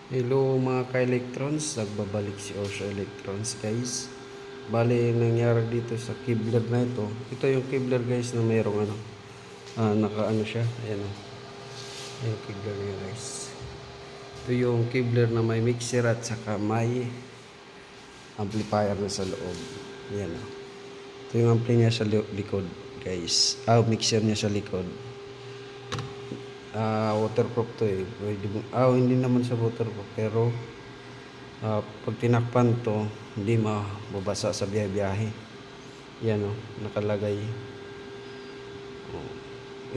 Hello mga ka-electrons, nagbabalik si Osho Electrons guys. Bali, nangyari dito sa kibler na ito. Ito yung kibler guys na mayroong naka-ano siya. Ayan o. Yung kibler niya guys. Ito yung kibler na may mixer at saka may amplifier na sa loob. Ayan o. Ito yung ampli niya sa likod guys. Mixer niya sa likod. Waterproof to eh. Hindi naman sa waterproof pero pag tinakpan to hindi mababasa sa biyahe-biyahe. Yan o, nakalagay.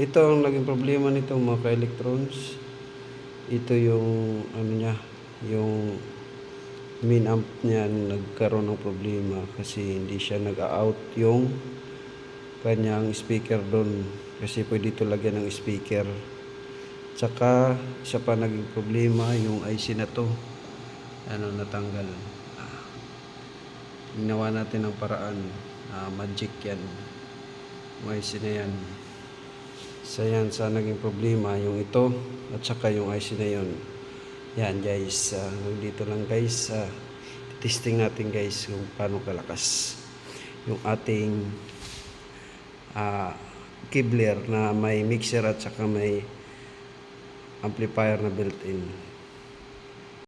Ito ang naging problema nito mga ka-electrons. Ito yung ano niya, yung main amp niya nagkaroon ng problema kasi hindi siya nag-out yung kanyang speaker doon kasi pwede ito lagyan ng speaker. Tsaka isa pa naging problema yung IC na to natanggal. Ginawa natin ng paraan, magic yan yung IC na yan. So yan sa naging problema yung ito at saka yung IC na yun. Yan guys, dito lang guys, testing natin guys kung paano kalakas yung ating kibler na may mixer at saka may amplifier na built-in.